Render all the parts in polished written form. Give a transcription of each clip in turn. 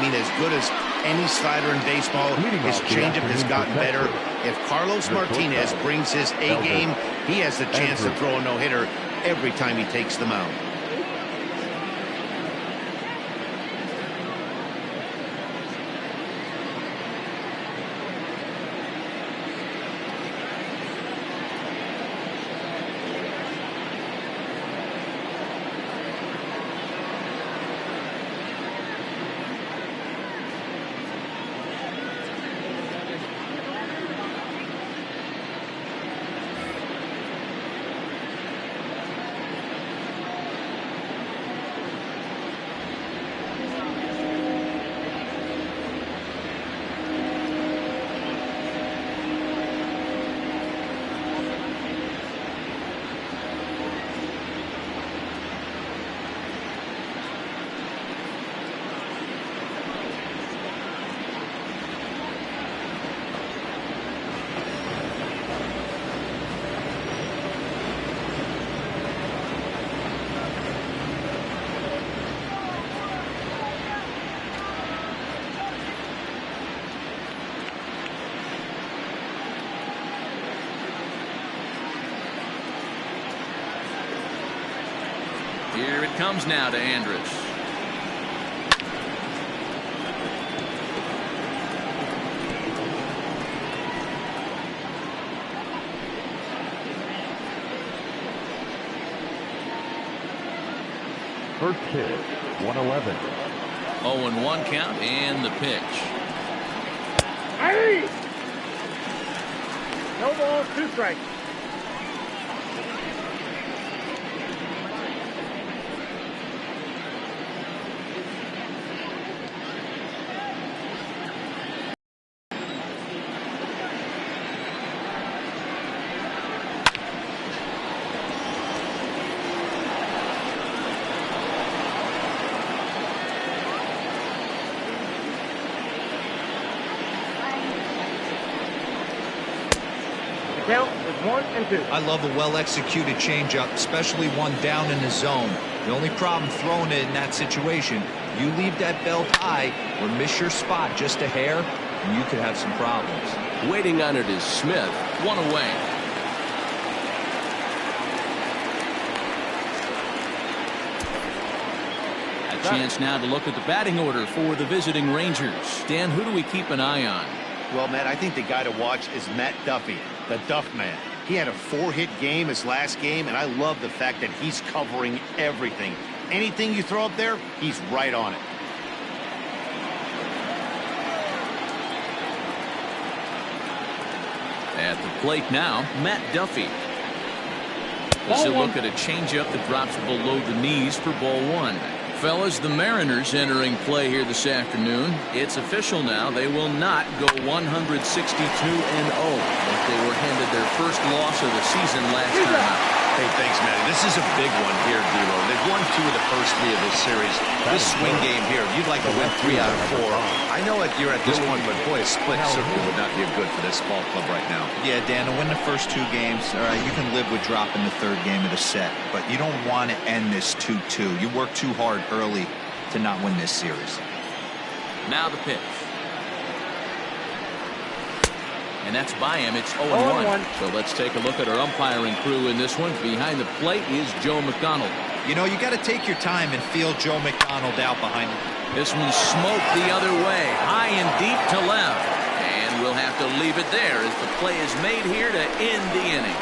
mean, as good as any slider in baseball, his changeup has gotten better. If Carlos Martinez brings his A game, he has the chance to throw a no-hitter every time he takes the mound. Here it comes now to Andrus. First pitch, 111. 0-1 count and the pitch. Hey! No balls, 2 strikes. Count is 1-2. I love a well-executed changeup, especially one down in the zone. The only problem throwing it in that situation, you leave that belt high or miss your spot just a hair, and you could have some problems. Waiting on it is Smith. 1 away. A chance now to look at the batting order for the visiting Rangers. Dan, who do we keep an eye on? Well, Matt, I think the guy to watch is Matt Duffy, the Duff Man. He had a 4-hit game his last game, and I love the fact that he's covering everything. Anything you throw up there, he's right on it. At the plate now, Matt Duffy. Let's look at a changeup that drops below the knees for ball 1. Fellas, the Mariners entering play here this afternoon. It's official now. They will not go 162-0. They were handed their first loss of the season last time out. Hey, thanks, Matty. This is a big one here, D-Lo. They've won 2 of the first 3 of this series. This swing game here, you'd like to win 3 out of 4. I know you're at this point, but boy, a split certainly would not be good for this ball club right now. Yeah, Dan, to win the first 2 games, all right, you can live with dropping the 3rd game of the set, but you don't want to end this 2-2. You work too hard early to not win this series. Now the pitch. And that's by him. It's 0-1. So let's take a look at our umpiring crew in this one. Behind the plate is Joe McDonald. You know, you got to take your time and feel Joe McDonald out behind him. This one's smoked the other way, high and deep to left. And we'll have to leave it there as the play is made here to end the inning.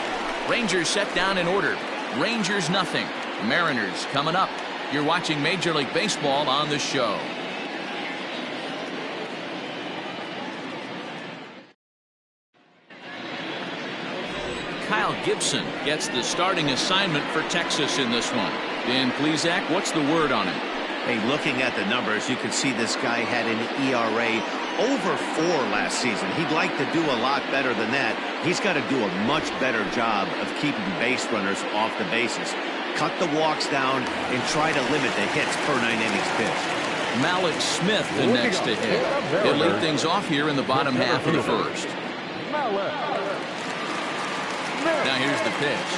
Rangers set down in order. Rangers nothing. Mariners coming up. You're watching Major League Baseball on the show. Kyle Gibson gets the starting assignment for Texas in this one. Dan Plesac, what's the word on it? Hey, looking at the numbers, you can see this guy had an ERA over 4 last season. He'd like to do a lot better than that. He's got to do a much better job of keeping base runners off the bases. Cut the walks down and try to limit the hits per 9 innings pitched. Malik Smith the next to hit. He'll lead things off here in the bottom half of the first. Now here's the pitch.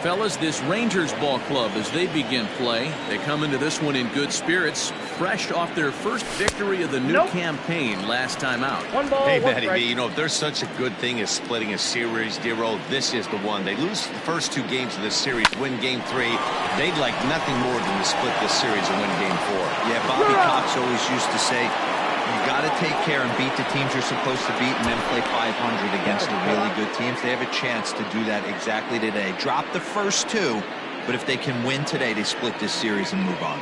Fellas, this Rangers ball club, as they begin play, they come into this one in good spirits, fresh off their first victory of the new campaign last time out. One ball, Hey, one Matty strike. B, you know, if there's such a good thing as splitting a series, Dero, this is the one. They lose the first 2 games of this series, win game 3. They'd like nothing more than to split this series and win game 4. Yeah, Bobby Cox always used to say, you got to take care and beat the teams you're supposed to beat and then play 500 against the really good teams. They have a chance to do that exactly today. Drop the first 2, but if they can win today, they split this series and move on.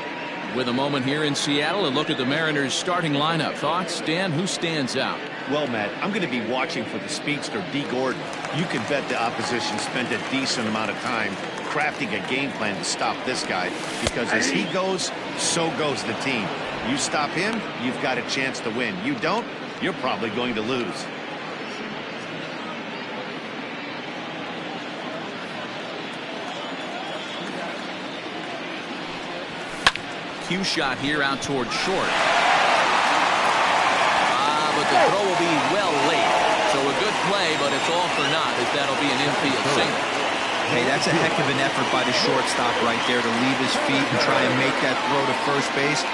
With a moment here in Seattle, a look at the Mariners' starting lineup. Thoughts, Dan? Who stands out? Well, Matt, I'm going to be watching for the speedster, D. Gordon. You can bet the opposition spent a decent amount of time crafting a game plan to stop this guy, because as he goes, so goes the team. You stop him, you've got a chance to win. You don't, you're probably going to lose. Cue shot here out toward short. But the throw will be well late. So a good play, but it's all for naught, as that'll be an infield single. Hey, that's a heck of an effort by the shortstop right there to leave his feet and try and make that throw to first base.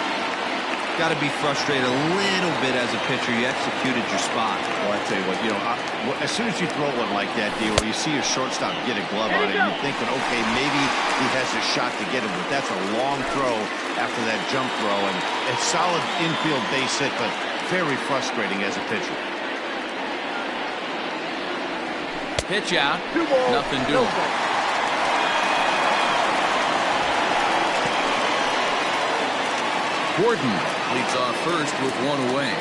Got to be frustrated a little bit as a pitcher. You executed your spot. Well, I tell you what, as soon as you throw one like that, D, or you see your shortstop get a glove on it, you're thinking, okay, maybe he has a shot to get him, but that's a long throw after that jump throw, and a solid infield base hit, but very frustrating as a pitcher. Pitch out. 2 balls, Nothing no doing. strikes. Gordon leads off first with 1 away.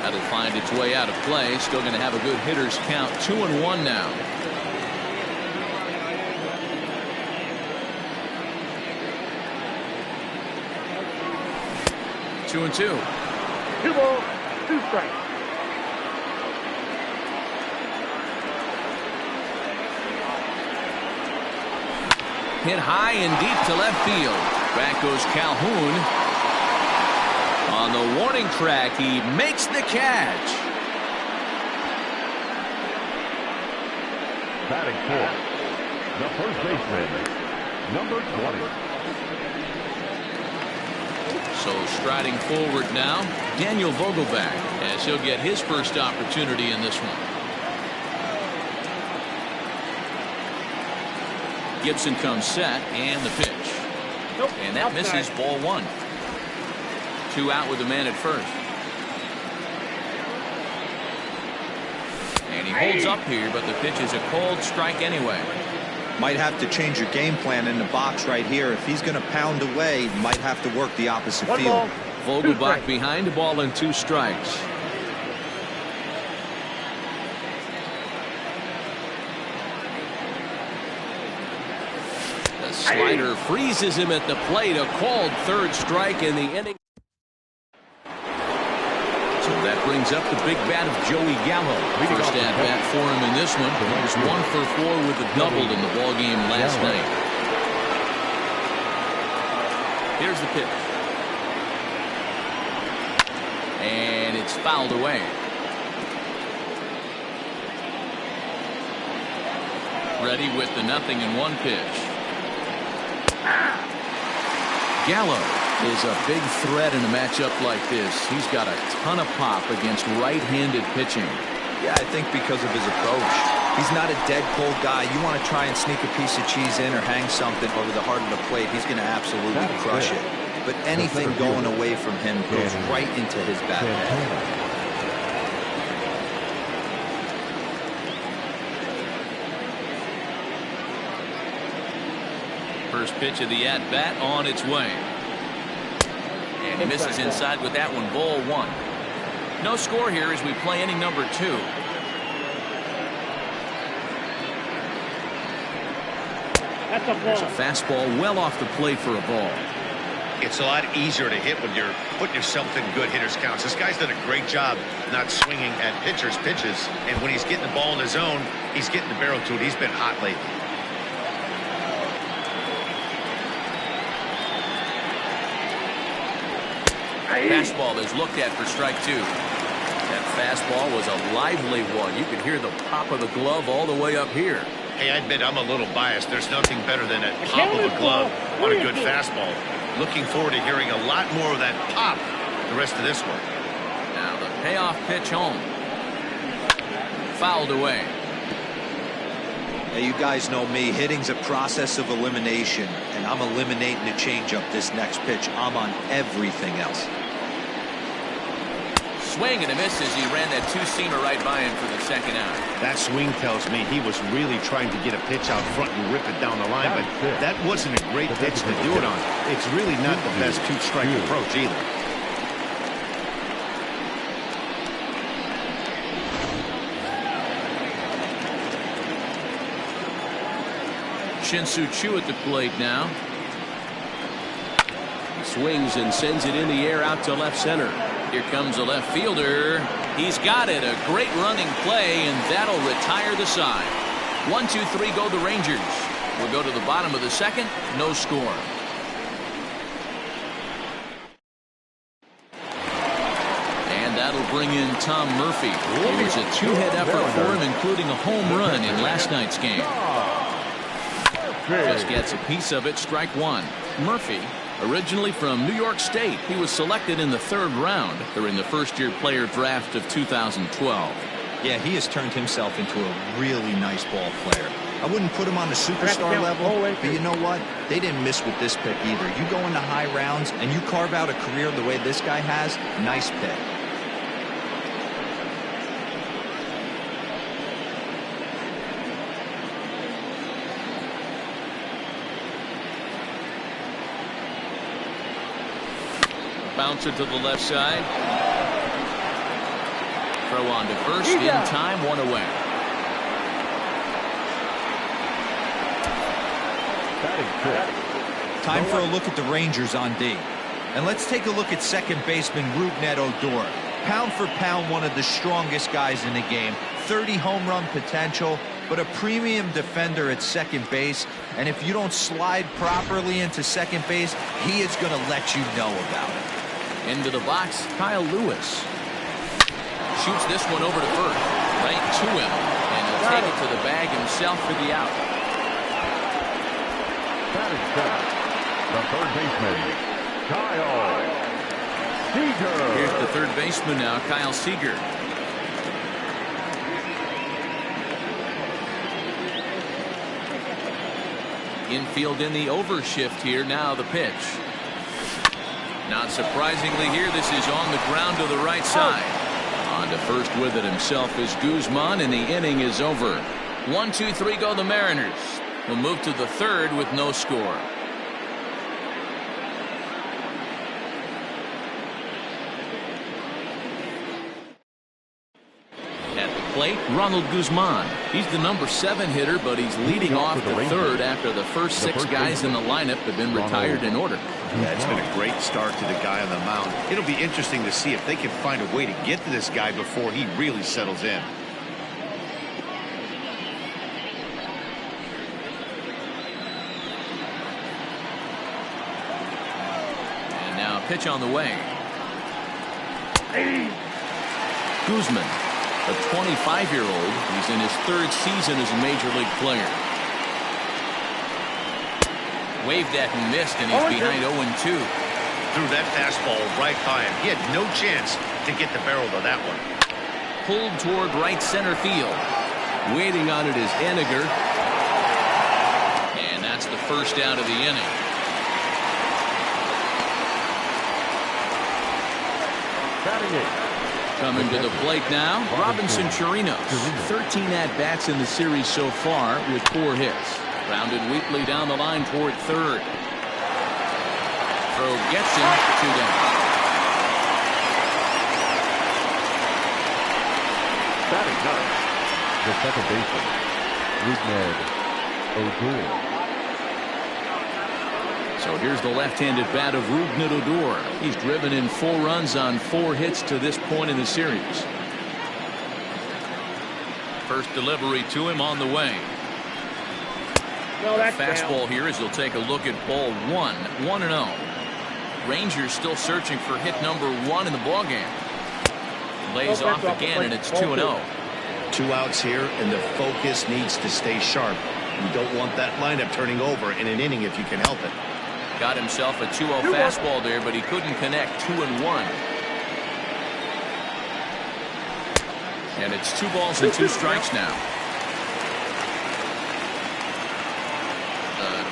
That'll find its way out of play. Still going to have a good hitter's count. 2-1 now. Two and 2. 2 balls, 2 strikes. Hit high and deep to left field. Back goes Calhoun. On the warning track, he makes the catch. Batting fourth, the first baseman, number 20. So striding forward now, Daniel Vogelback, as he'll get his first opportunity in this one. Gibson comes set, and the pitch. Nope, And that misses, ball 1. 2 out with the man at first. And he holds up here, but the pitch is a cold strike anyway. Might have to change your game plan in the box right here. If he's going to pound away, might have to work the opposite 1 field. ball, 2 Vogelbach strikes. behind, a ball and 2 strikes. The slider freezes him at the plate. A called 3rd strike in the inning. So that brings up the big bat of Joey Gallo. First at bat for him in this one. He was 1 for 4 with a double in the ball game last night. Here's the pitch. And it's fouled away. Ready with the 0-1 pitch. Gallo is a big threat in a matchup like this. He's got a ton of pop against right-handed pitching. Yeah, I think because of his approach. He's not a dead cold guy. You want to try and sneak a piece of cheese in or hang something over the heart of the plate, he's going to absolutely crush it. But anything going away from him goes right into his bat. First pitch of the at-bat on its way. And he misses inside with that one, ball 1. No score here as we play inning number 2. That's a There's a ball. fastball well off the plate for a ball. It's a lot easier to hit when you're putting yourself in good hitters' counts. This guy's done a great job not swinging at pitchers' pitches, and when he's getting the ball in his zone, he's getting the barrel to it. He's been hot lately. Fastball is looked at for strike 2. That fastball was a lively one. You could hear the pop of the glove all the way up here. Hey, I admit I'm a little biased. There's nothing better than a pop of a glove on a good fastball. Looking forward to hearing a lot more of that pop the rest of this one. Now the payoff pitch home. Fouled away. Hey, you guys know me. Hitting's a process of elimination, and I'm eliminating the changeup this next pitch. I'm on everything else. Swing and a miss as he ran that two-seamer right by him for the second out. That swing tells me he was really trying to get a pitch out front and rip it down the line, but that wasn't a great pitch to do it on. It's really not the best two-strike approach either. Shin-Soo Choo at the plate now. He swings and sends it in the air out to left center. Here comes the left fielder. He's got it. A great running play, and that'll retire the side. 1, 2, 3 go the Rangers. We'll go to the bottom of the second. No score. And that'll bring in Tom Murphy. It was a two-hit effort for him, including a home run in last night's game. Just gets a piece of it. Strike one. Murphy, originally from New York State, he was selected in the 3rd round during the first-year player draft of 2012. Yeah, he has turned himself into a really nice ball player. I wouldn't put him on the superstar level, but you know what? They didn't miss with this pick either. You go into high rounds and you carve out a career the way this guy has, nice pick. Bouncer to the left side. Throw on to first in time, one away. Time for a look at the Rangers on D. And let's take a look at second baseman Rougned Odor. Pound for pound, one of the strongest guys in the game. 30 home run potential, but a premium defender at second base. And if you don't slide properly into second base, he is going to let you know about it. Into the box, Kyle Lewis. Shoots this one over to first. Right to him. And he'll take it to the bag himself for the out. The third baseman, Kyle Seager. Here's the third baseman now, Kyle Seager. Infield in the overshift here. Now the pitch. Not surprisingly here, this is on the ground to the right side. On to first with it himself is Guzman, and the inning is over. 1, 2, 3 go the Mariners. We'll move to the third with no score. At the plate, Ronald Guzman. He's the number 7 hitter, but he's leading off the third after the first 6 guys in the lineup have been retired in order. Yeah, it's been a great start to the guy on the mound. It'll be interesting to see if they can find a way to get to this guy before he really settles in. And now a pitch on the way. Guzman, a 25-year-old. He's in his 3rd season as a major league player. Waved at and missed, and he's behind 0-2. Threw that fastball right by him. He had no chance to get the barrel of that one. Pulled toward right center field. Waiting on it is Eniger. And that's the first out of the inning. Coming to the plate now, Robinson Chirinos. 13 at-bats in the series so far with 4 hits. Grounded weakly down the line toward third. Throw gets him, 2 down. Batting ninth, the second baseman, Rougned Odor. So here's the left-handed bat of Rougned Odor. He's driven in 4 runs on 4 hits to this point in the series. First delivery to him on the way. Fastball here as he'll take a look at ball 1, 1-0. Rangers still searching for hit number 1 in the ballgame. Lays off again, and it's 2-0. 2 outs here, and the focus needs to stay sharp. You don't want that lineup turning over in an inning if you can help it. Got himself a 2-0 fastball there, but he couldn't connect. 2-1. And it's 2 balls and 2 strikes now.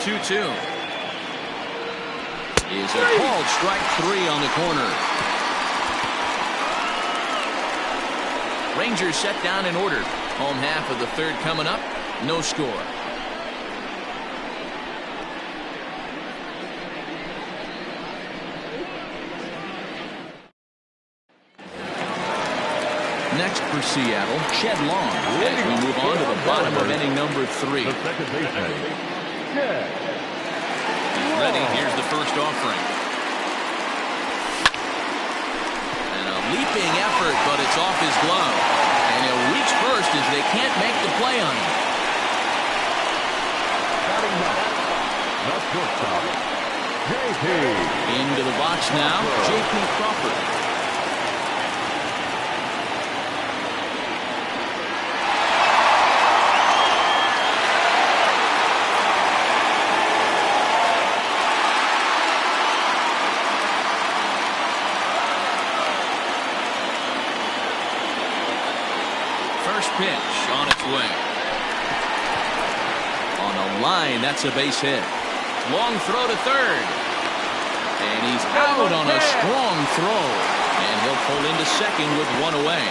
2-2 is a called strike 3 on the corner. Rangers set down in order. Home half of the 3rd coming up. No score. Next for Seattle, Shed Long, as we move on to the bottom of inning number 3. The second baseman, Shed. He's ready. Here's the first offering. And a leaping effort, but it's off his glove. And he'll reach first as they can't make the play on him. Batting ninth, the shortstop, J.P. Into the box now, J.P. Crawford. Pitch on its way. On a line, that's a base hit. Long throw to third. And he's out on a strong throw. And he'll pull into second with 1 away.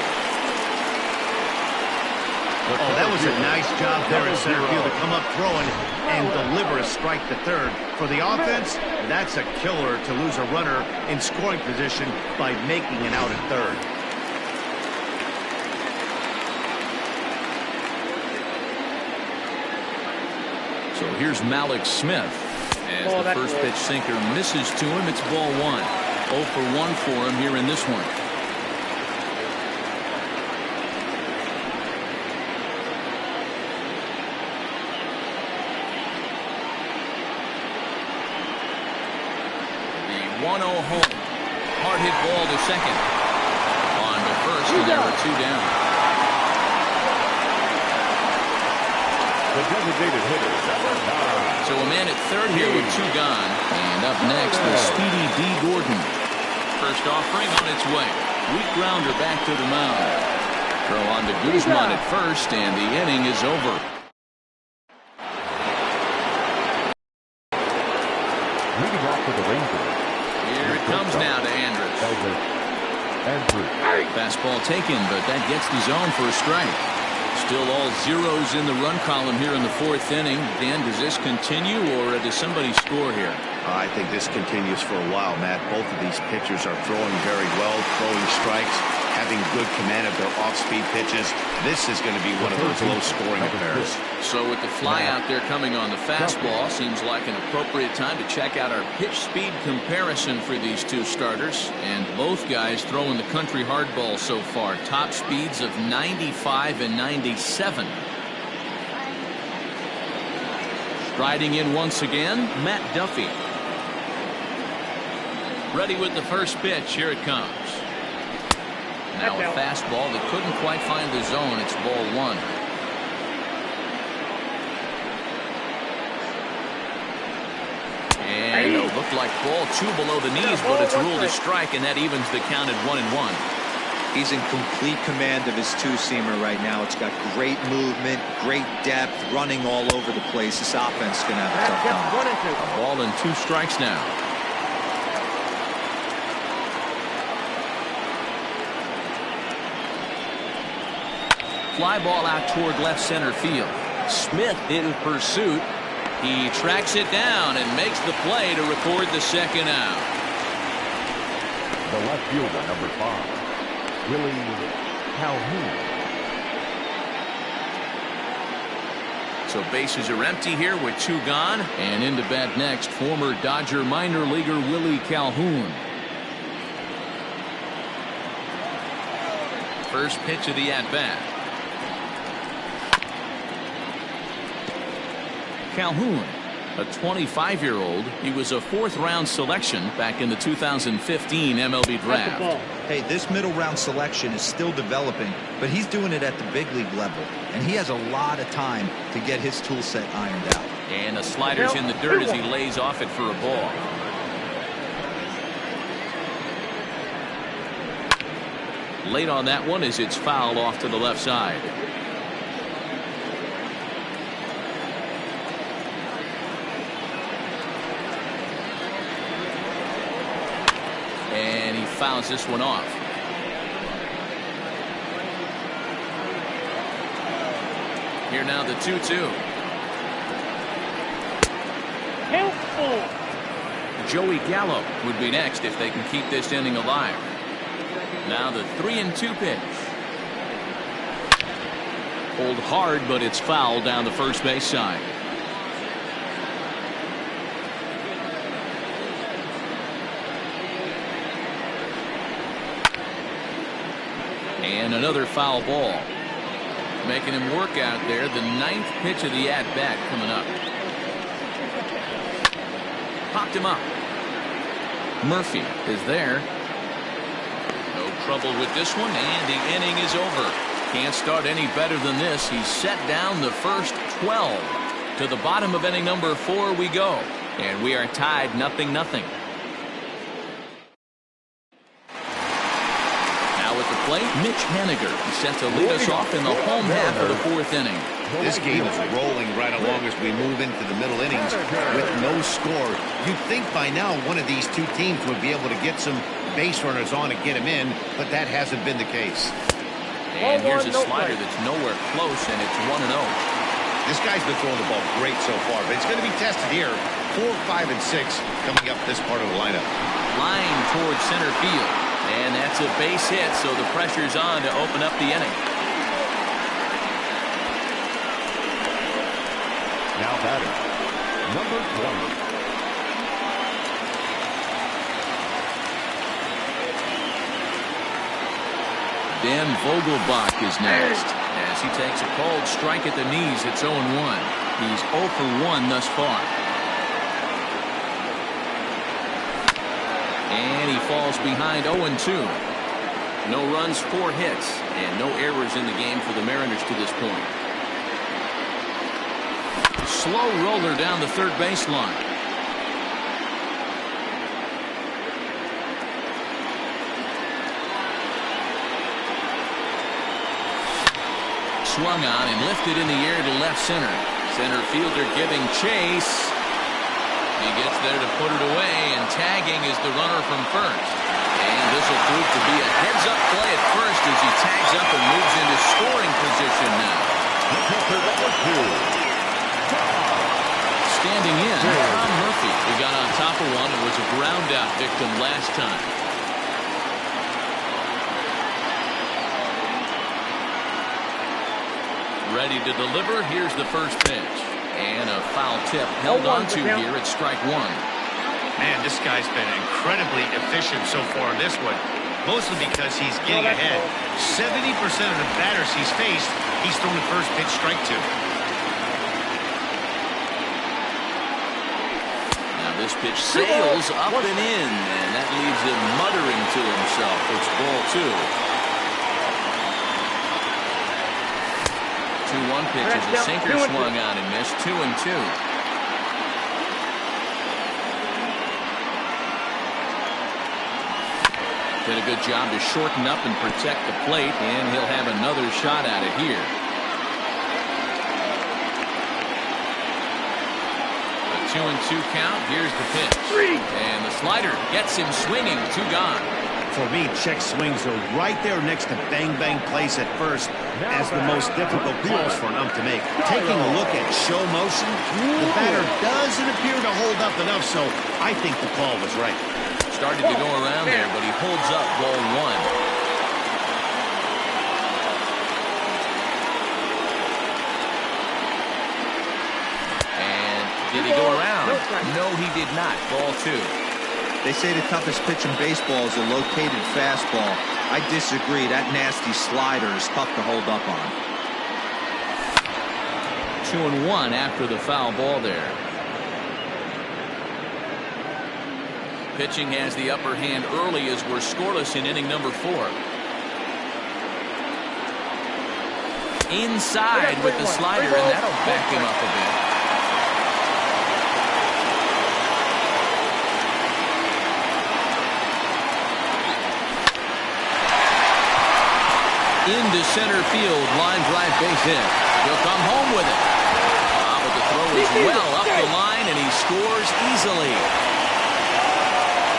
Oh, that was a nice job there in center field to come up throwing and deliver a strike to third. For the offense, that's a killer to lose a runner in scoring position by making an out at third. So here's Malik Smith. As the first pitch sinker misses to him, it's ball 1. 0 for 1 for him here in this one. The 1-0 home. Hard hit ball to second. On to first, and there are 2 down. The designated hitter, number 9. So a man at third here with 2 gone. And up next, the speedy D. Gordon. First offering on its way. Weak grounder back to the mound. Throw on to Guzman at first, and the inning is over. Leading off for the Rangers. Here it comes now to Andrus. Fastball taken, but that gets the zone for a strike. Still all zeros in the run column here in the 4th inning. Dan, does this continue, or does somebody score here? I think this continues for a while, Matt. Both of these pitchers are throwing very well, throwing strikes, having good command of their off-speed pitches. This is going to be one of those low-scoring affairs. So with the fly out there coming on the fastball, seems like an appropriate time to check out our pitch speed comparison for these 2 starters. And both guys throwing the country hardball so far. Top speeds of 95 and 97. Striding in once again, Matt Duffy. Ready with the first pitch. Here it comes. Now a fastball that couldn't quite find the zone. It's ball 1. And it looked like ball 2 below the knees, but it's ruled a strike, and that evens the count at 1-1. He's in complete command of his 2-seamer right now. It's got great movement, great depth, running all over the place. This offense is going to have a tough time. A ball and 2 strikes now. Fly ball out toward left center field. Smith in pursuit. He tracks it down and makes the play to record the second out. The left fielder, number 5, Willie Calhoun. So bases are empty here with 2 gone. And into bat next, former Dodger minor leaguer Willie Calhoun. First pitch of the at-bat. Calhoun, A 25-year-old. He was a fourth-round selection back in the 2015 MLB draft. Hey, this middle round selection is still developing, but he's doing it at the big league level, and he has a lot of time to get his tool set ironed out. And the slider's in the dirt as he lays off it for a ball. Late on that one as it's fouled off to the left side. And he fouls this one off. Here now the 2-2. Joey Gallo would be next if they can keep this inning alive. Now the 3-2 pitch. Pulled hard, but it's fouled down the first base side. And another foul ball. Making him work out there. The 9th pitch of the at-bat coming up. Popped him up. Murphy is there. No trouble with this one, and the inning is over. Can't start any better than this. He's set down the first 12. To the bottom of inning number 4 we go. And we are tied 0-0. Mitch Haniger is set to lead us off in the home half of the 4th inning. This game is rolling right along as we move into the middle innings with no score. You'd think by now one of these two teams would be able to get some base runners on and get him in, but that hasn't been the case. And here's a slider that's nowhere close, and it's 1-0. This guy's been throwing the ball great so far, but it's going to be tested here. 4, 5, and 6 coming up this part of the lineup. Line towards center field. And that's a base hit, so the pressure's on to open up the inning. Now batting, number 20. Dan Vogelbach is next. As he takes a cold strike at the knees, it's 0-1. He's 0 for 1 thus far. And he falls behind 0-2. No runs, 4 hits, and no errors in the game for the Mariners to this point. Slow roller down the third baseline. Swung on and lifted in the air to left center. Center fielder giving chase. He gets there to put it away, and tagging is the runner from first. And this will prove to be a heads-up play at first as he tags up and moves into scoring position now. Standing in, Tom Murphy, who got on top of one and was a ground-out victim last time. Ready to deliver. Here's the first pitch. And a foul tip held onto here at strike 1. Man, this guy's been incredibly efficient so far in this one, mostly because he's getting ahead. 70% of the batters he's faced, he's thrown the first pitch strike to. Now this pitch sails up and in, and that leaves him muttering to himself. It's ball 2. 2-1 pitch as a sinker swung on and missed. 2-2. Did a good job to shorten up and protect the plate, and he'll have another shot at it here. A 2-2 count. Here's the pitch. And the slider gets him swinging. 2 gone. For me, check swings are right there next to bang-bang plays at first as the most difficult calls for an ump to make. Taking a look at show motion, the batter doesn't appear to hold up enough, so I think the call was right. Started to go around there, but he holds up ball 1. And did he go around? No, he did not. Ball 2. They say the toughest pitch in baseball is a located fastball. I disagree. That nasty slider is tough to hold up on. 2-1 after the foul ball there. Pitching has the upper hand early as we're scoreless in inning number 4. Inside with the slider, and that'll back him up a bit. Into center field, line drive base hit. He'll come home with it. But the throw is well up the line, and he scores easily.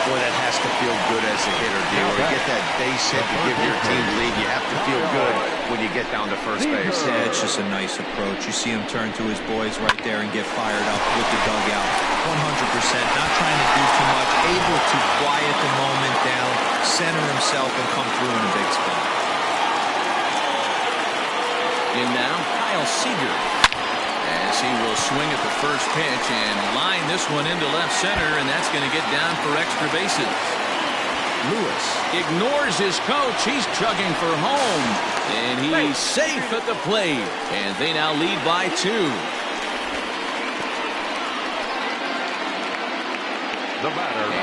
Boy, that has to feel good as a hitter, Dior. You get that base hit to give your team the lead. You have to feel good when you get down to first base. Yeah, it's just a nice approach. You see him turn to his boys right there and get fired up with the dugout. 100%, not trying to do too much, able to quiet the moment down, center himself, and come through in a big spot. In now, Kyle Seager. As he will swing at the first pitch and line this one into left center, and that's going to get down for extra bases. Lewis ignores his coach. He's chugging for home, and he's safe at the plate, and they now lead by 2.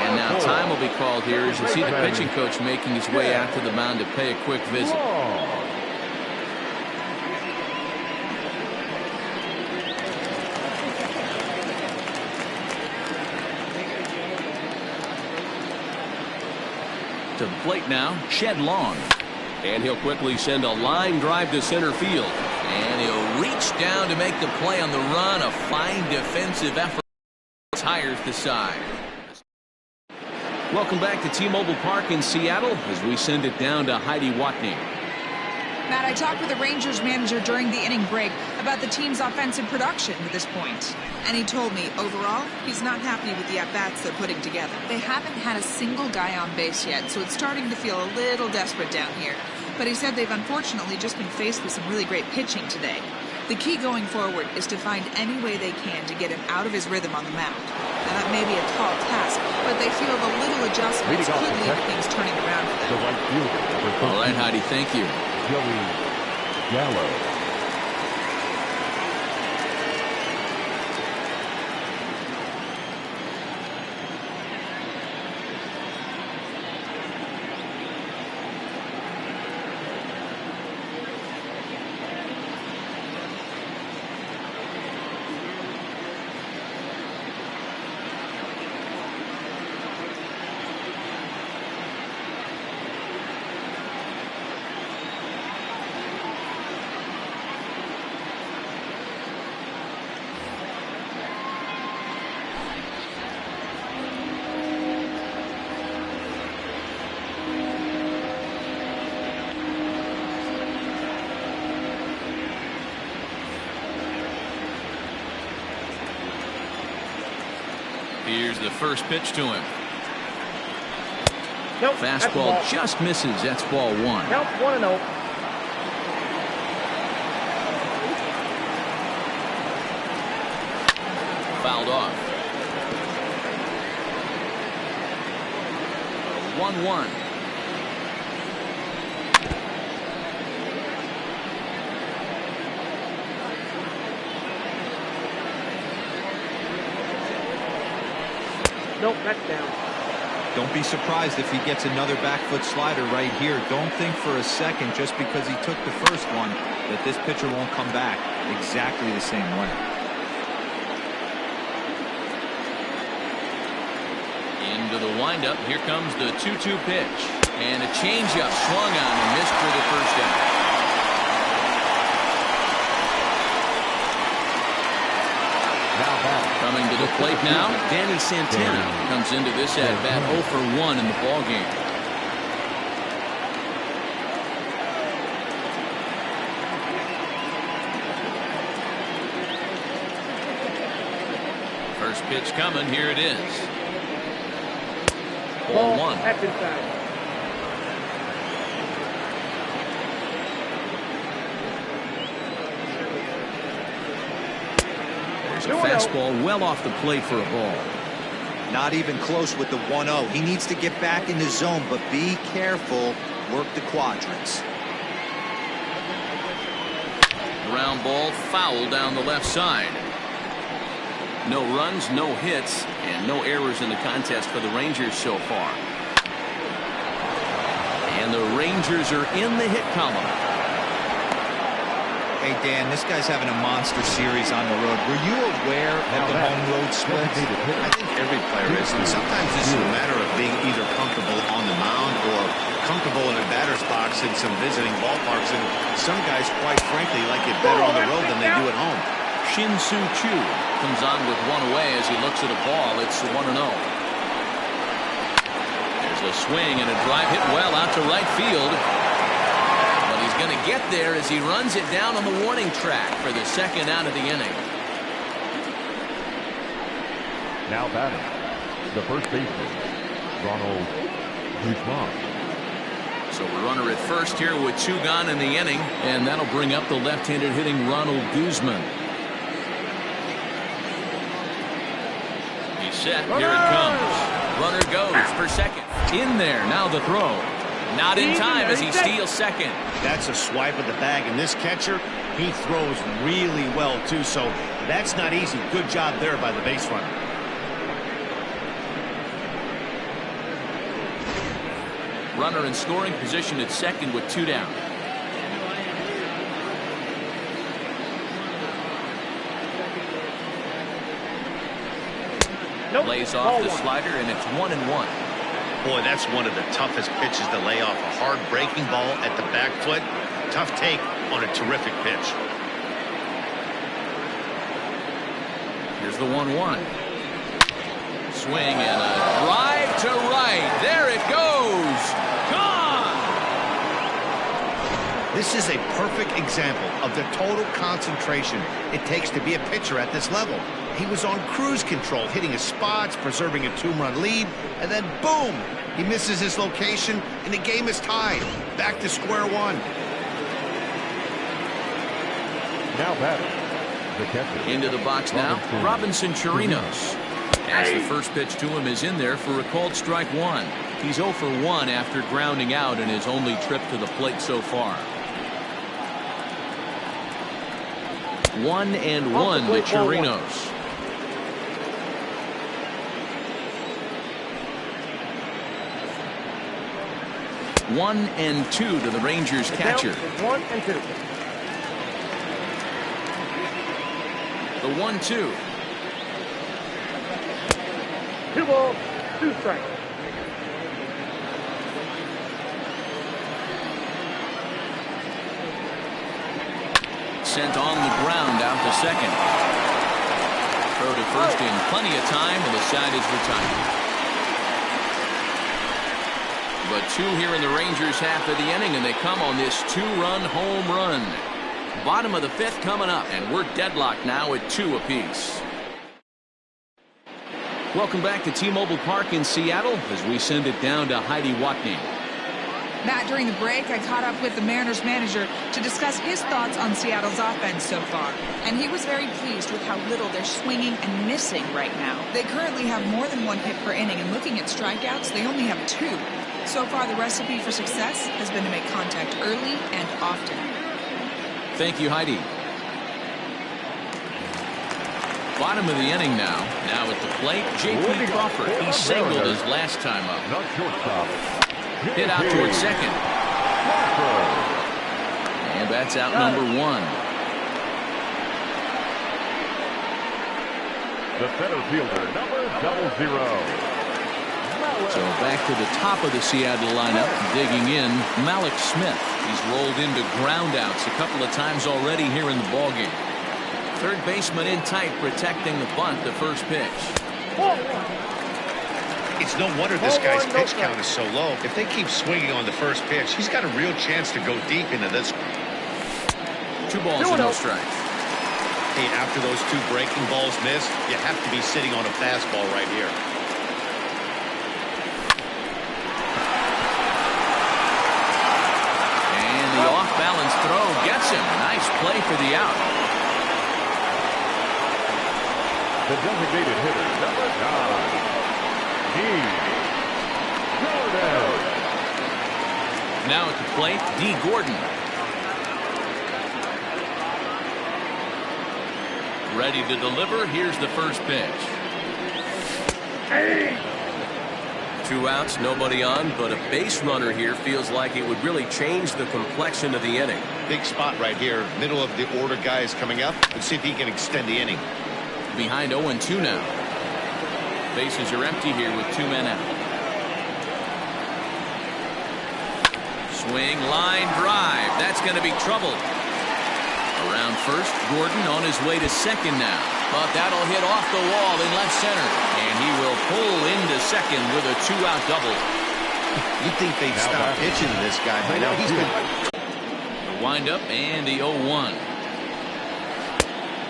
And now time will be called here as you see the pitching coach making his way out to the mound to pay a quick visit. To the plate now, Shed Long. And he'll quickly send a line drive to center field. And he'll reach down to make the play on the run. A fine defensive effort. Tires the side. Welcome back to T-Mobile Park in Seattle as we send it down to Heidi Watney. Matt, I talked with the Rangers manager during the inning break about the team's offensive production to this point. And he told me, overall, he's not happy with the at-bats they're putting together. They haven't had a single guy on base yet, so it's starting to feel a little desperate down here. But he said they've unfortunately just been faced with some really great pitching today. The key going forward is to find any way they can to get him out of his rhythm on the mound. Now, that may be a tall task, but they feel the little adjustments could leave things turning around for them. All right, Heidi, thank you. Joey Gallo. Here's the first pitch to him. Nope, fastball just misses. That's ball 1. Count 1-0. Fouled off. 1-1. Nope, that's down. Don't be surprised if he gets another back foot slider right here. Don't think for a second, just because he took the first one, that this pitcher won't come back exactly the same way. Into the windup. Here comes the 2-2 pitch. And a changeup swung on and missed for the first out. Coming to the plate now, Danny Santana comes into this at-bat 0 for 1 in the ballgame. First pitch coming, here it is. Ball 1. That's inside. A fastball well off the plate for a ball. Not even close with the 1-0. He needs to get back in the zone, but be careful. Work the quadrants. Ground ball foul down the left side. No runs, no hits, and no errors in the contest for the Rangers so far. And the Rangers are in the hit column. Hey, Dan, this guy's having a monster series on the road. Were you aware of the home road split? I think every player is, and sometimes it's a matter of being either comfortable on the mound or comfortable in a batter's box in some visiting ballparks, and some guys, quite frankly, like it better on the road than they do at home. Shin-Soo Choo comes on with one away as he looks at a ball. It's 1-0. There's a swing and a drive hit well out to right field. But he's going to get there as he runs it down on the warning track for the second out of the inning. Now batting, the first baseman, Ronald Guzman. So a runner at first here with 2 gone in the inning, and that'll bring up the left-handed hitting Ronald Guzman. He's set. Here it comes. Runner goes for second. In there. Now the throw. Not in time as he steals second. That's a swipe of the bag, and this catcher, he throws really well, too, so that's not easy. Good job there by the base runner. Runner in scoring position at second with 2 down. Lays off the slider, and it's 1-1. Boy, that's one of the toughest pitches to lay off. A hard breaking ball at the back foot. Tough take on a terrific pitch. Here's the 1-1. Swing and a drive to right. There it goes. Gone. This is a perfect example of the total concentration it takes to be a pitcher at this level. He was on cruise control, hitting his spots, preserving a 2-run lead, and then boom, he misses his location, and the game is tied. Back to square one. Now batting, the catcher. Into the box now, Robinson Chirinos. As the first pitch to him is in there for a called strike 1. He's 0 for 1 after grounding out in his only trip to the plate so far. 1-1 to Chirinos. 1-2 to the Rangers catcher. 1-2. The 1-2. 2 balls, 2 strikes. Sent on the ground out to second. Throw to first in plenty of time, and the side is retired. But 2 here in the Rangers half of the inning, and they come on this 2-run home run. Bottom of the 5th coming up, and we're deadlocked now at 2 apiece. Welcome back to T-Mobile Park in Seattle as we send it down to Heidi Watney. Matt, during the break, I caught up with the Mariners manager to discuss his thoughts on Seattle's offense so far. And he was very pleased with how little they're swinging and missing right now. They currently have more than 1 hit per inning, and looking at strikeouts, they only have 2. So far, the recipe for success has been to make contact early and often. Thank you, Heidi. Bottom of the inning now. Now at the plate, J.P. Crawford. He singled his last time up. Not shortstop. Hit out towards second. And that's out number 1. The center fielder, number 00. So back to the top of the Seattle lineup, digging in, Malik Smith. He's rolled into groundouts a couple of times already here in the ballgame. Third baseman in tight, protecting the bunt, the first pitch. It's no wonder this guy's pitch count is so low. If they keep swinging on the first pitch, he's got a real chance to go deep into this one. 2 balls and no strikes. Hey, after those 2 breaking balls missed, you have to be sitting on a fastball right here. And the off-balance throw gets him. Nice play for the out. The designated hitter, number 9. Now at the plate, D. Gordon. Ready to deliver. Here's the first pitch. 2 outs, nobody on, but a base runner here feels like it would really change the complexion of the inning. Big spot right here. Middle of the order guys coming up. Let's see if he can extend the inning. Behind 0-2 now. Bases are empty here with 2 men out. Swing, line drive. That's going to be trouble. Around first, Gordon on his way to second now. But that'll hit off the wall in left center. And he will pull into second with a 2-out double. You'd think they'd stop pitching to this guy by now. He's been... The windup and the 0-1.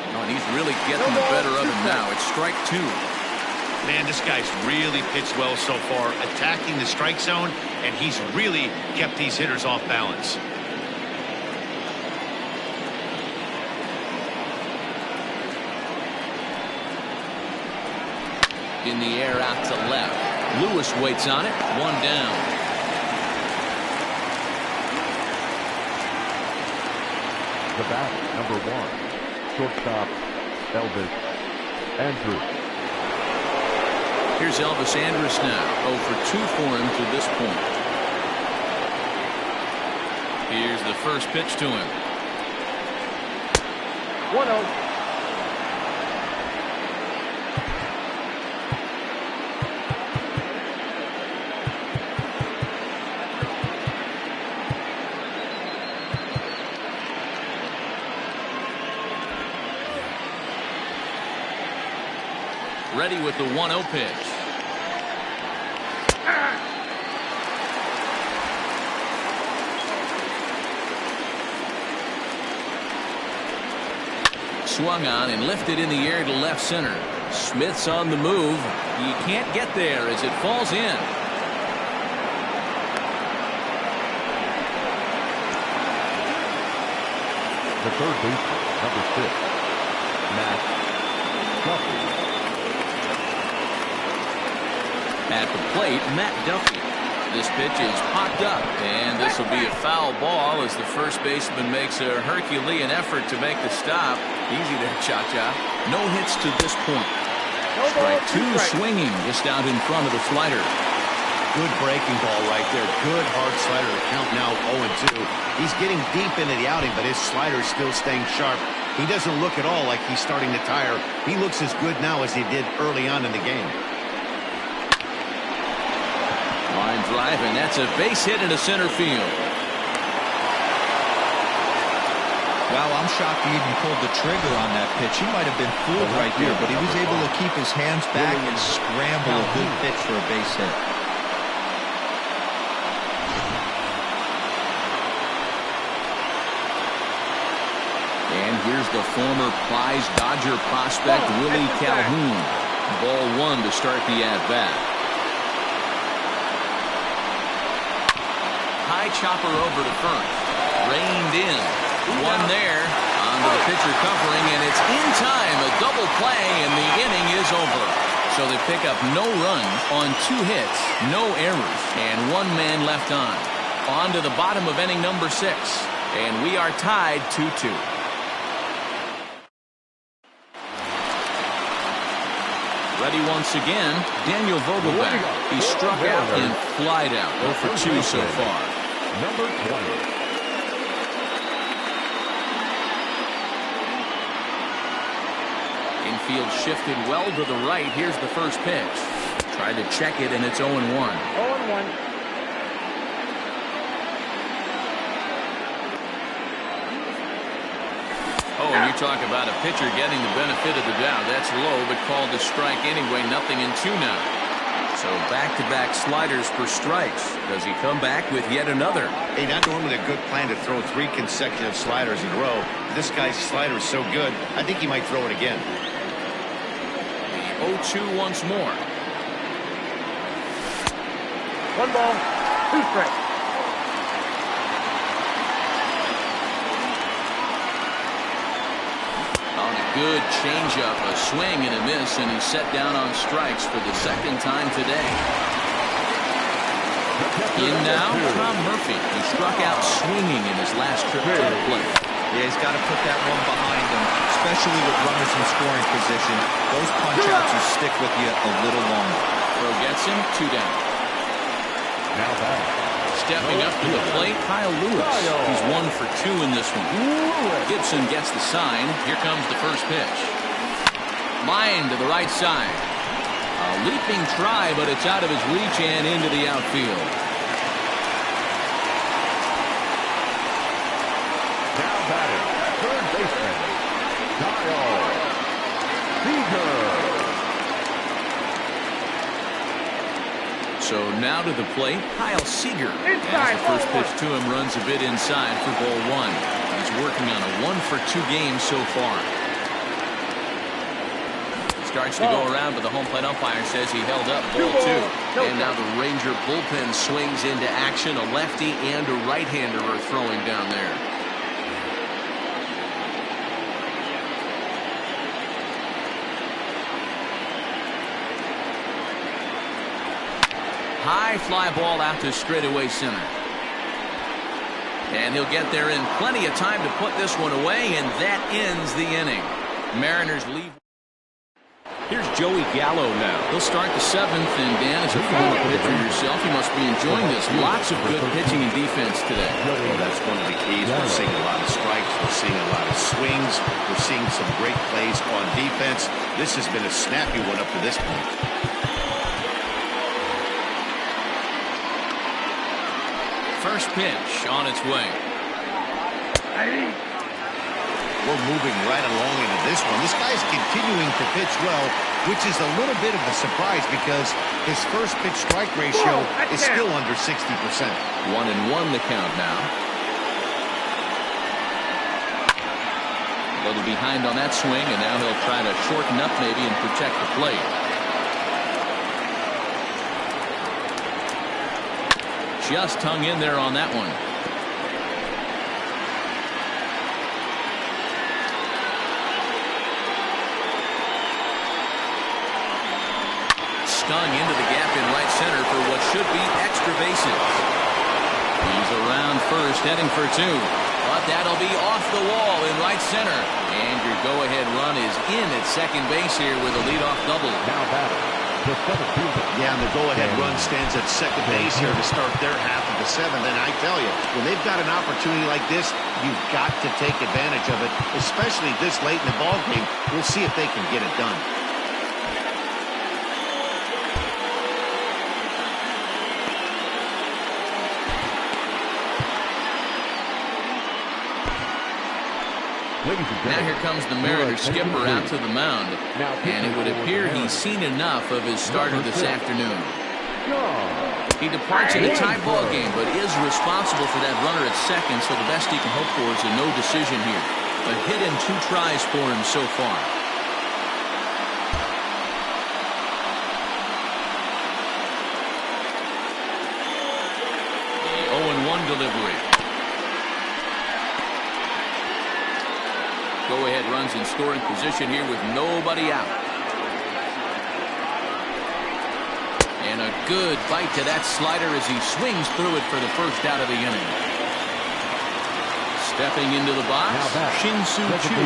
Oh, and he's really getting the better of him now. It's strike 2. Man, this guy's really pitched well so far, attacking the strike zone, and he's really kept these hitters off balance. In the air out to left. Lewis waits on it. 1 down. The bat, number 1, shortstop, Elvis Andrus. Here's Elvis Andrus now. 0 for 2 for him to this point. Here's the first pitch to him. 1-0. Ready with the 1-0 pitch. Swung on and lifted in the air to left center. Smith's on the move. He can't get there as it falls in. The third baseman, number 6, Matt Duffy. At the plate, Matt Duffy. This pitch is popped up, and this will be a foul ball as the first baseman makes a Herculean effort to make the stop. Easy there, Cha-Cha. No hits to this point. Strike 2 swinging just out in front of the slider. Good breaking ball right there. Good hard slider to count now 0-2. He's getting deep into the outing, but his slider is still staying sharp. He doesn't look at all like he's starting to tire. He looks as good now as he did early on in the game. Line drive, and that's a base hit into center field. Wow, I'm shocked he even pulled the trigger on that pitch. He might have been fooled right there, but he was able to keep his hands back and scramble a good pitch for a base hit. And here's the former prize Dodger prospect, Willie Calhoun. Ball 1 to start the at-bat. High chopper over to first. Reined in. 1 there. Onto the pitcher covering, and it's in time. A double play, and the inning is over. So they pick up no runs on 2 hits, no errors, and 1 man left on. On to the bottom of inning number 6. And we are tied 2-2. Ready once again, Daniel Vogelbach. He struck out and flied out. 0 for 2 so far. Number 20. Infield shifted well to the right. Here's the first pitch. Tried to check it, and it's 0-1. 0-1. Oh, and you talk about a pitcher getting the benefit of the doubt. That's low, but called a strike anyway. 0-2 now. So back-to-back sliders for strikes. Does he come back with yet another? Hey, not normally a good plan to throw 3 consecutive sliders in a row. This guy's slider is so good, I think he might throw it again. The 0-2 once more. 1 ball, 2 strikes. On a good changeup, a swing and a miss, and he's set down on strikes for the 2nd time today. In now, Tom Murphy, who struck out swinging in his last trip to the plate. Yeah, he's got to put that one behind him. especially with runners in scoring position. Those punch-outs will stick with you a little longer. Throw gets him, 2 down. Now back. Stepping up to the plate, Kyle Lewis. He's 1 for 2 in this one. Gibson gets the sign. Here comes the first pitch. Line to the right side. A leaping try, but it's out of his reach and into the outfield. Now batting, third baseman, Kyle Seager. So now to the plate, Kyle Seager. As the first pitch to him runs a bit inside for ball 1. He's working on a 1 for 2 game so far. Starts to go around, but the home plate umpire says he held up ball 2. And now the Ranger bullpen swings into action. A lefty and a right-hander are throwing down there. High fly ball out to straightaway center. And he'll get there in plenty of time to put this one away, and that ends the inning. Mariners leave. Here's Joey Gallo now. He'll start the 7th, and Dan, as a former pitcher yourself, you must be enjoying this. Lots of good pitching and defense today. Well, that's one of the keys. We're seeing a lot of strikes. We're seeing a lot of swings. We're seeing some great plays on defense. This has been a snappy one up to this point. First pitch on its way. We're moving right along into this one. This guy's continuing to pitch well, which is a little bit of a surprise because his first pitch strike ratio is still under 60%. 1-1 the count now. A little behind on that swing, and now he'll try to shorten up maybe and protect the plate. Just hung in there on that one. Stung into the gap in right center for what should be extra bases. He's around first, heading for 2. But that'll be off the wall in right center. And your go-ahead run is in at second base here with a leadoff double. Now batting, the 7th fielder. Yeah, and the go-ahead run stands at second base here to start their half of the 7th. And I tell you, when they've got an opportunity like this, you've got to take advantage of it, especially this late in the ballgame. We'll see if they can get it done. Now here comes the Mariners skipper out to the mound. And it would appear he's seen enough of his starter this afternoon. He departs in a tie ball game, but is responsible for that runner at second, so the best he can hope for is a no decision here. A hit and 2 tries for him so far. The 0-1 delivery. Go-ahead runs in scoring position here with nobody out. And a good bite to that slider as he swings through it for the first out of the inning. Stepping into the box, Shin-Soo Choo.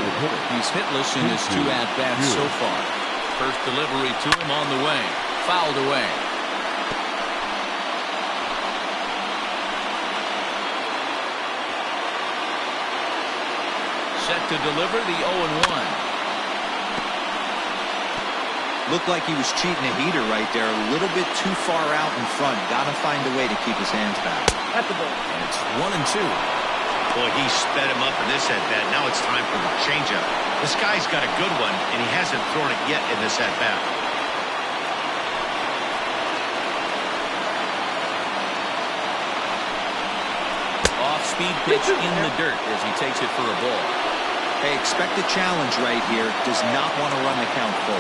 He's hitless in his 2 at-bats so far. First delivery to him on the way. Fouled away. Set to deliver the 0-1. Looked like he was cheating a heater right there. A little bit too far out in front. Got to find a way to keep his hands back. That's the ball. And it's 1-2. Boy, he sped him up in this at-bat. Now it's time for the changeup. This guy's got a good one, and he hasn't thrown it yet in this at-bat. Off-speed pitch in the dirt as he takes it for a ball. Hey, expect a challenge right here. Does not want to run the count full.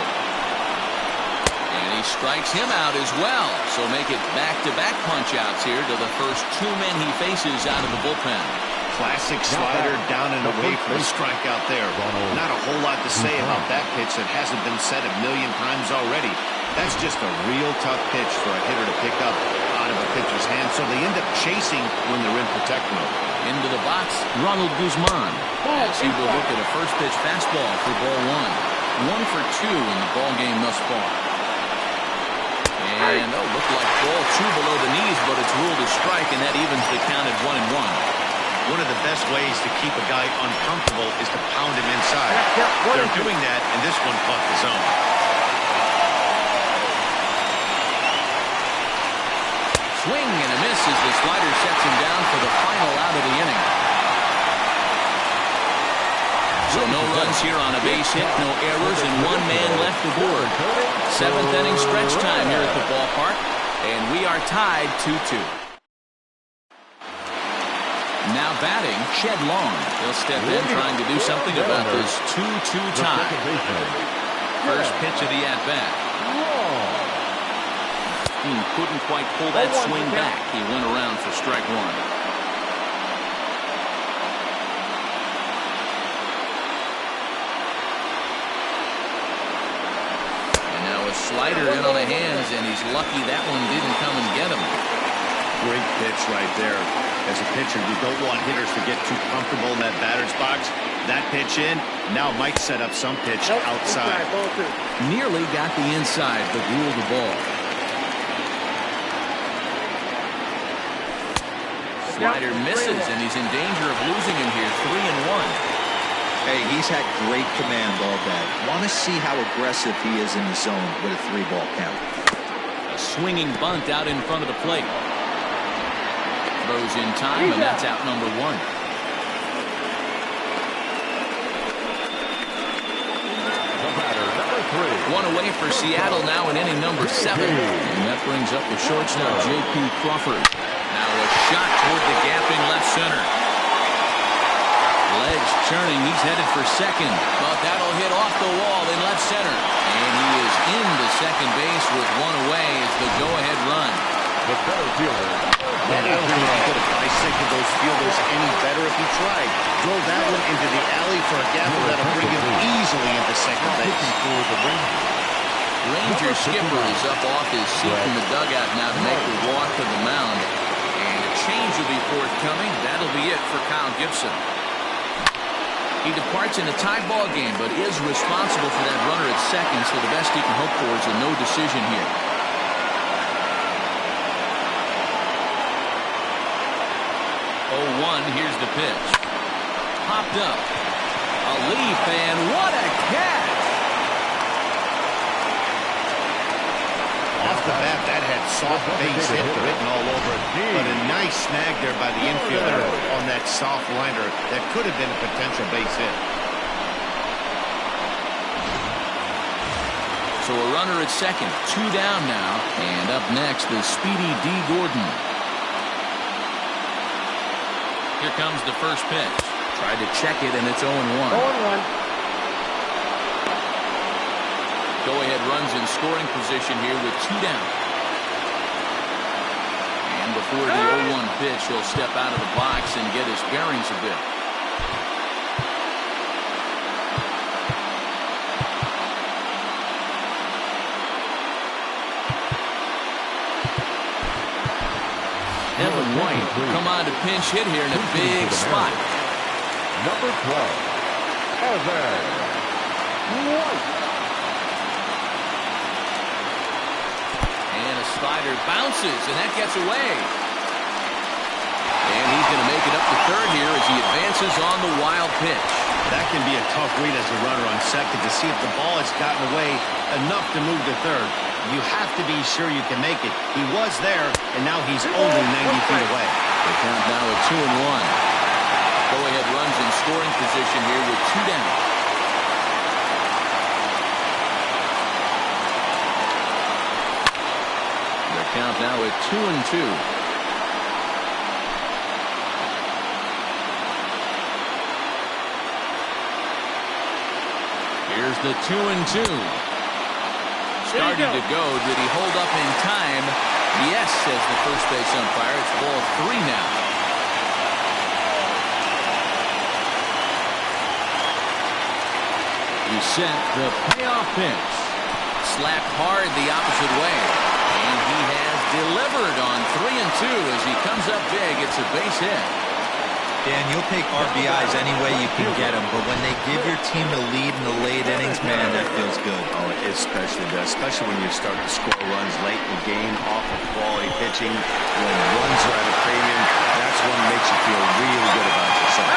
And he strikes him out as well. So make it back-to-back punch-outs here to the first 2 men he faces out of the bullpen. Classic slider down and away from the strikeout there. Not a whole lot to say about that pitch that hasn't been said a million times already. That's just a real tough pitch for a hitter to pick up out of a pitcher's hand, so they end up chasing when they're in protect mode. Into the box, Ronald Guzman, as he will look at a first pitch fastball for ball one. 1 for 2 in the ball game thus far. And looked like ball 2 below the knees, but it's ruled a strike, and that evens the count at 1-1. One of the best ways to keep a guy uncomfortable is to pound him inside. They're doing that, and this one caught the zone. Swing and a miss as the slider sets him down for the final out of the inning. So no runs here on a base hit, no errors, and 1 man left aboard. 7th inning stretch time here at the ballpark, and we are tied 2-2. Now batting, Shed Long. He'll step in trying to do something about this 2-2 tie. First pitch of the at-bat. He couldn't quite pull that swing back. He went around for strike 1. Slider in on the hands, and he's lucky that one didn't come and get him. Great pitch right there. As a pitcher, you don't want hitters to get too comfortable in that batter's box. That pitch in, now might set up some pitch outside. Nearly got the inside, but ruled the ball. Slider misses, and he's in danger of losing him here. 3-1. Hey, he's had great command all day. Want to see how aggressive he is in the zone with a 3-ball count. A swinging bunt out in front of the plate. Throws in time, and that's out number 1. The batter, number 3. One away for Seattle now in inning number 7. And that brings up the shortstop, J.P. Crawford. Now a shot toward the gapping left center. Ledge churning, he's headed for second, but that'll hit off the wall in left center. And he is into second base with 1 away as the go-ahead run. The center fielder. I don't think he could have dissected those fielders any better if he tried. Drove that one into the alley for a gapper that'll bring him easily into second base. Ranger skipper is up off his seat in the dugout now to make the walk to the mound. And a change will be forthcoming. That'll be it for Kyle Gibson. He departs in a tie ball game, but is responsible for that runner at second, so the best he can hope for is a no decision here. 0-1, here's the pitch. Popped up. A leap, and what a catch! Off the bat, that had soft base hit written all over it. But a nice snag there by the infielder on that soft liner. That could have been a potential base hit. So a runner at second, 2 down now. And up next, the speedy D. Gordon. Here comes the first pitch. Tried to check it, and it's 0-1. 0-1. Go-ahead runs in scoring position here with 2 down. And before the 0-1 pitch, he'll step out of the box and get his bearings a bit. Evan White will come on to pinch hit here in a big spot. Number 12, Evan White. Slider bounces, and that gets away. And he's going to make it up to third here as he advances on the wild pitch. That can be a tough read as a runner on second to see if the ball has gotten away enough to move to third. You have to be sure you can make it. He was there, and now he's only 90 feet away. The count now at 2-1. Go-ahead runs in scoring position here with 2 down. Count now at 2-2. Here's the 2-2. Started to go. Did he hold up in time? Yes, says the first base umpire. It's ball 3 now. He set the payoff pitch. Slapped hard the opposite way. And he has delivered on 3 and 2 as he comes up big. It's a base hit. Dan, you'll take RBIs any way you can get them, but when they give your team the lead in the late innings, man, that feels good. Oh, it especially does, especially when you start to score runs late in the game off of quality pitching. When runs are at a premium, that's when it makes you feel really good about yourself.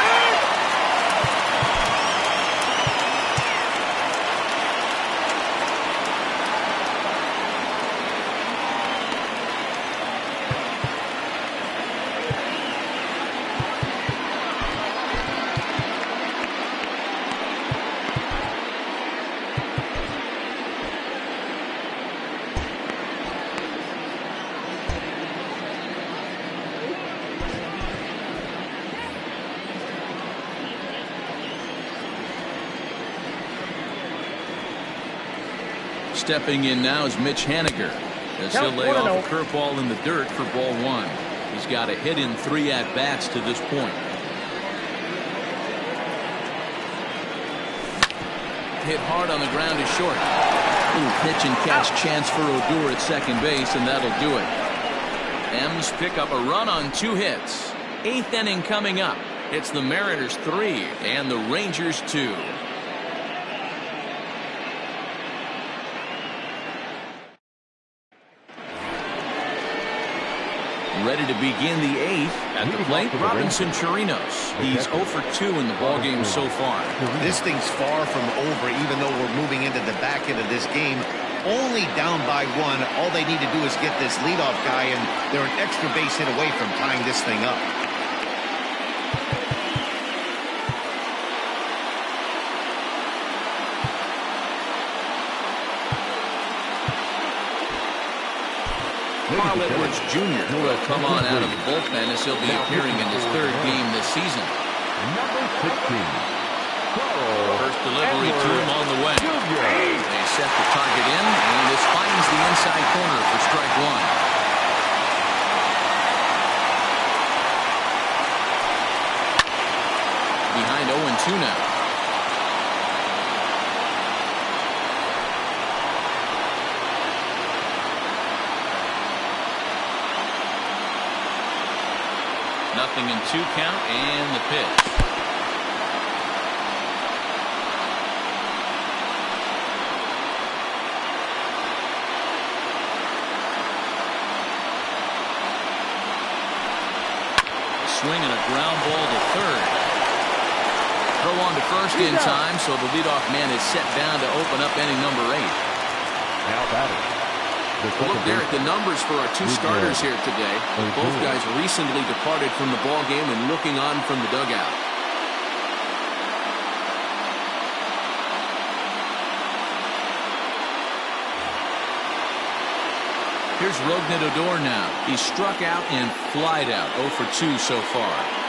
Stepping in now is Mitch Haniger as he'll lay off a curveball in the dirt for ball 1. He's got a hit in 3 at-bats to this point. Hit hard on the ground is short. Little pitch and catch chance for Odor at second base, and that'll do it. M's pick up a run on 2 hits. 8th inning coming up. It's the Mariners 3 and the Rangers 2. Ready to begin the 8th at the plate, Robinson Chirinos. He's 0 for 2 in the ballgame so far. This thing's far from over, even though we're moving into the back end of this game. Only down by 1. All they need to do is get this leadoff guy, and they're an extra base hit away from tying this thing up. Carl Edwards Jr. will come on out of the bullpen as he'll be appearing in his 3rd game this season. Number 16. First delivery to him on the way. They set the target in, and this finds the inside corner for strike 1. Behind 0-2 now. Nothing in 2 count, and the pitch. A swing and a ground ball to 3rd. Throw on to first in time, so the leadoff man is set down to open up inning number 8. Now batting. Look there at the numbers for our 2 starters here today. Both guys recently departed from the ball game and looking on from the dugout. Here's Rougned Odor now. He's struck out and flied out. 0 for 2 so far.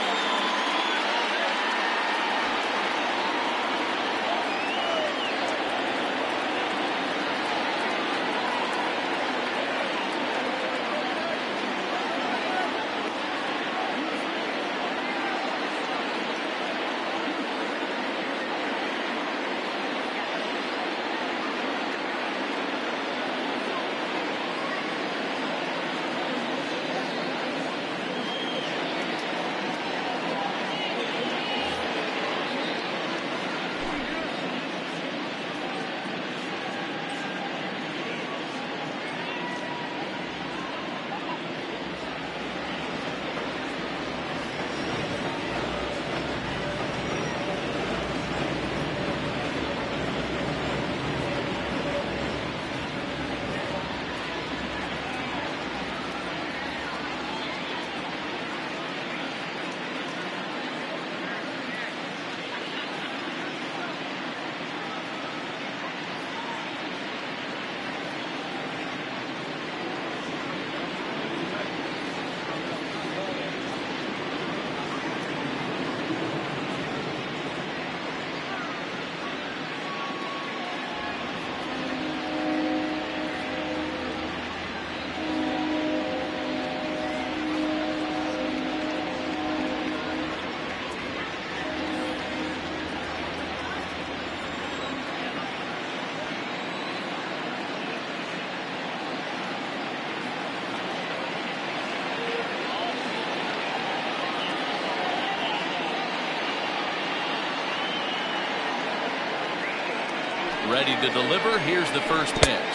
Ready to deliver. Here's the first pitch.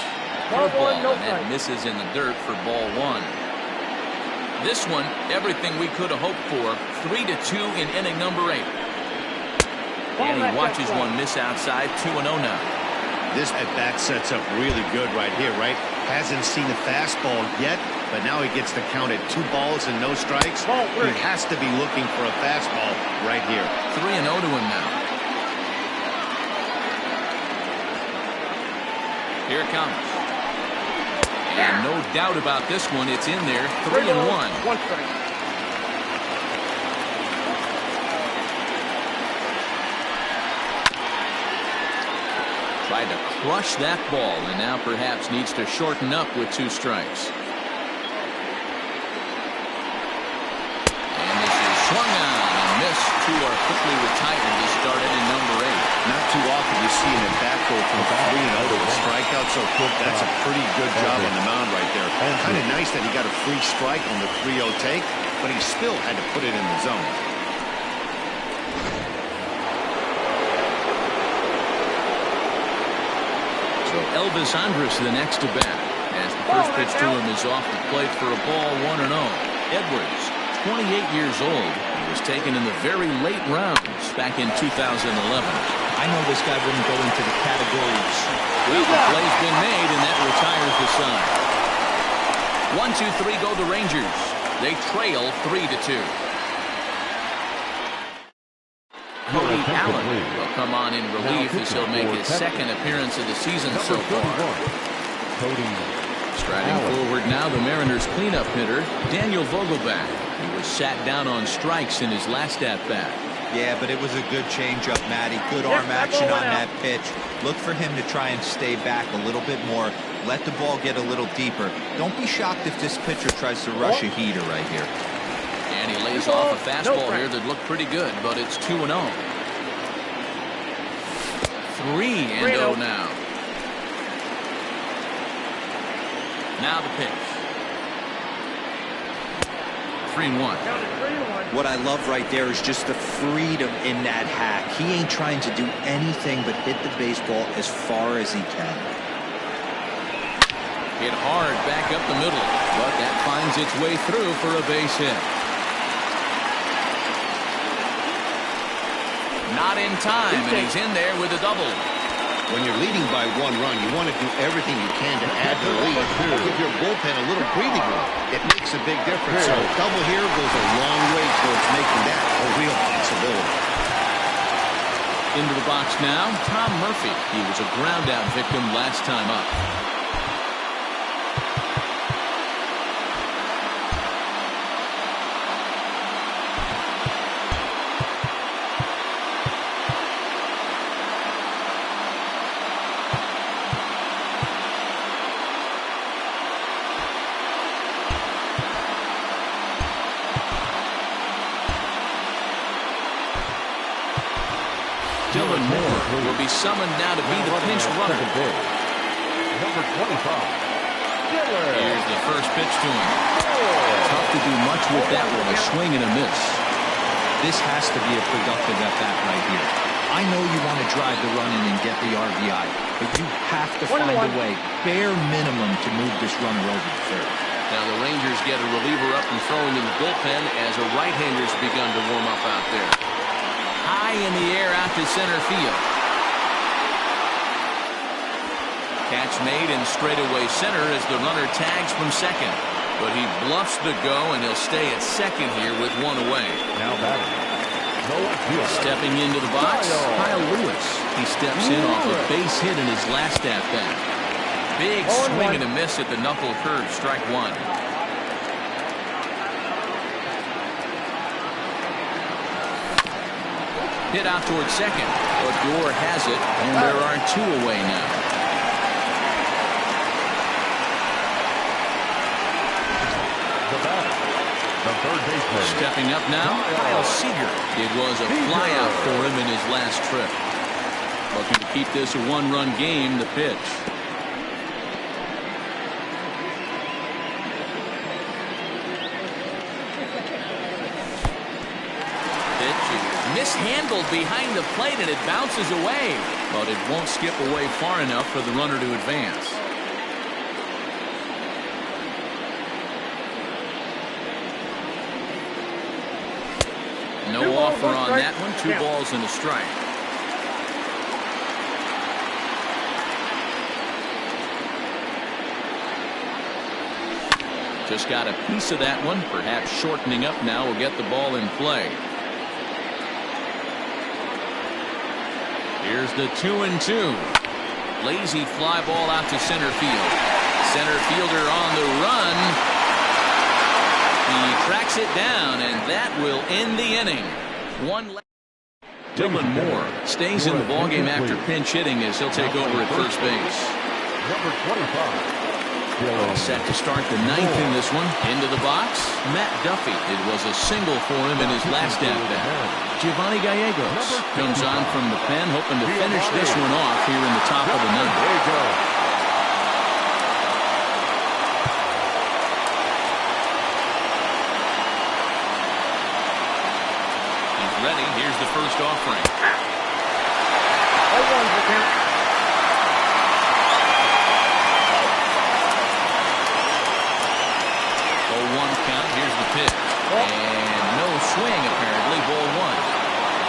Ball one, no And that strike. misses in the dirt for ball one. This one, everything we could have hoped for. 3-2 in inning number 8. And he watches one miss outside. 2-0 now. This at-bat sets up really good right here, right? Hasn't seen a fastball yet, but now he gets to count at 2 balls and no strikes. Ball three. He has to be looking for a fastball right here. 3-0 to him now. Here it comes. And no doubt about this one. It's in there. 3-1. 1 strike. Tried to crush that ball and now perhaps needs to shorten up with 2 strikes. And this is swung on and missed. 2 are quickly retired to start in number 8. Not too often you see an at-bat go from 3-0 to a strikeout, so that's a pretty good job on the mound right there. Kind of nice that he got a free strike on the 3-0 take, but he still had to put it in the zone. So Elvis Andrus the next to bat, as the first pitch to him is off the plate for a ball. 1-0. Edwards, 28 years old. He was taken in the very late rounds back in 2011. I know this guy wouldn't go into the category of Well, the play's been made, and that retires the side. 1-2-3 go the Rangers. They trail 3-2. Cody Allen will come on in relief as he'll make his second appearance of the season so far. Striding forward now, the Mariners' cleanup hitter, Daniel Vogelback. He was sat down on strikes in his last at-bat. Yeah, but it was a good changeup, Matty. Good arm action on that pitch. Look for him to try and stay back a little bit more. Let the ball get a little deeper. Don't be shocked if this pitcher tries to rush a heater right here. And he lays off a fastball here that looked pretty good, but it's 2-0. 3-0 now. Now the pitch. 3-1. What I love right there is just the freedom in that hack. He ain't trying to do anything but hit the baseball as far as he can. Hit hard back up the middle, but that finds its way through for a base hit. Not in time, and he's in there with a double. When you're leading by 1 run, you want to do everything you can to add to the lead. Give your bullpen a little breathing room. It makes a big difference. So double here goes a long way towards making that a real possibility. Into the box now, Tom Murphy. He was a ground-out victim last time up. Dylan Moore will be summoned now to be the pinch runner. Number 25. Here's the first pitch to him. Tough to do much with that one, a swing and a miss. This has to be a productive at-bat right here. I know you want to drive the run in and get the RBI, but you have to find a way, bare minimum, to move this runner over to third. Now the Rangers get a reliever up and throwing in the bullpen as a right-hander's begun to warm up out there. High in the air out to center field. Catch made in straightaway center as the runner tags from second. But he bluffs the go, and he'll stay at second here with 1 away. Now batting. Stepping into the box, Kyle Lewis. He steps in off a base hit in his last at-bat. Big swing and a miss at the knuckle curve, strike 1. Hit out towards second, but Gore has it, and there are 2 away now. The batter, the third baseman. Stepping up now, Kyle Seager. It was a flyout for him in his last trip. Looking to keep this a 1-run game, the pitch. Pitch is mishandled behind the plate, and it bounces away. but it won't skip away far enough for the runner to advance. No offer on that one. 2 balls and a strike. Just got a piece of that one. Perhaps shortening up now will get the ball in play. Here's the 2-2. Lazy fly ball out to center field. Center fielder on the run. He tracks it down, and that will end the inning. Dylan Moore stays in the ballgame after pinch hitting as he'll take over at first base. Number 25. All set to start the 9th in this one. Into the box, Matt Duffy. It was a single for him in his last at-bat. Giovanni Gallegos comes on from the pen, hoping to finish this one off here in the top of the 9th. He's ready. Here's the first offering. 0-1 for count. 0-1 count. Here's the pitch. And no swing, apparently. Ball 1.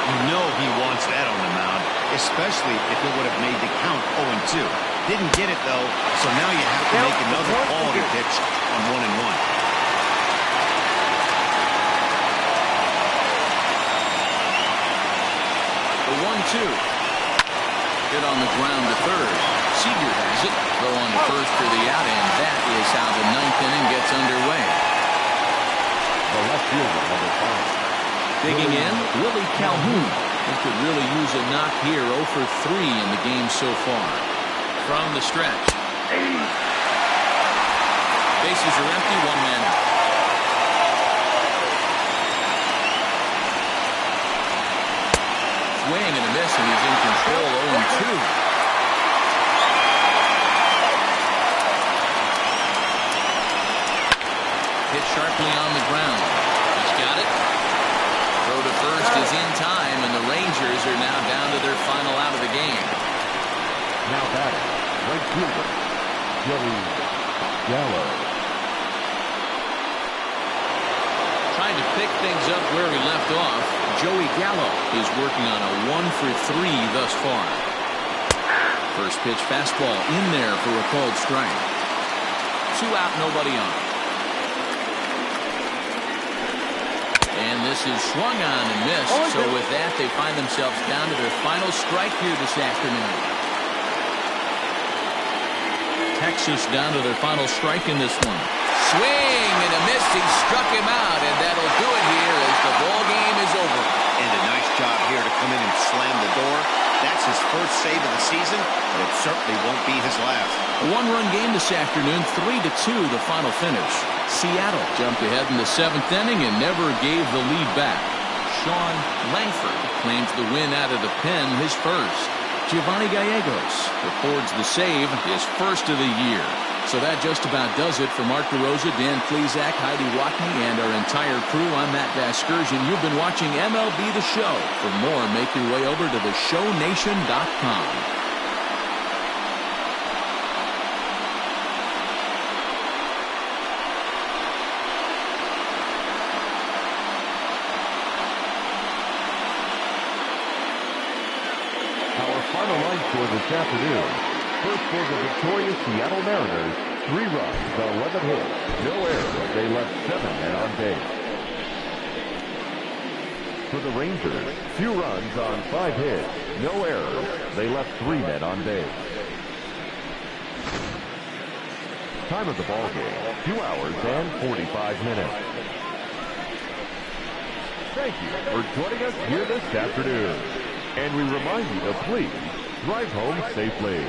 You know he wants that on the mound, especially if it would have made the count 0-2. Didn't get it, though, so now you have to make another quality pitch on 1-1. The 1-2. Hit on the ground to third. Seager has it. Throw on to first for the out, and that is how the 9th inning gets underway. The left fielder, number 5. Digging in, Willie Calhoun. He could really use a knock here. 0 for 3 in the game so far. From the stretch. Bases are empty. 1 man out. Swing and a miss, and he's in control. 0-2. Hit sharply on the ground. He's got it. Throw to first is in time, and the Rangers are now down to their final out of the game. Now batting, right fielder, Joey Gallo. Trying to pick things up where he left off, Joey Gallo is working on a 1 for 3 thus far. First pitch fastball in there for a called strike. 2 out, nobody on. And this is swung on and missed. So with that, they find themselves down to their final strike here this afternoon. Texas down to their final strike in this one. Swing and a miss. He struck him out, and that'll do it here as the ball game is over. And a nice job here to come in and slam the door. That's his first save of the season, but it certainly won't be his last. A 1-run game this afternoon, 3-2 the final finish. Seattle jumped ahead in the 7th inning and never gave the lead back. Sean Langford claims the win out of the pen, his first. Giovanni Gallegos records the save, his first of the year. So that just about does it for Mark DeRosa, Dan Plesac, Heidi Watney, and our entire crew. I'm Matt Vasgersian. You've been watching MLB The Show. For more, make your way over to theshownation.com. Our final line score this afternoon. First for the victorious Seattle Mariners, 3 runs, 11 hits, no errors. They left 7 men on base. For the Rangers, 2 runs on 5 hits, no errors. They left 3 men on base. Time of the ball game, 2 hours and 45 minutes. Thank you for joining us here this afternoon. And we remind you to please drive home safely.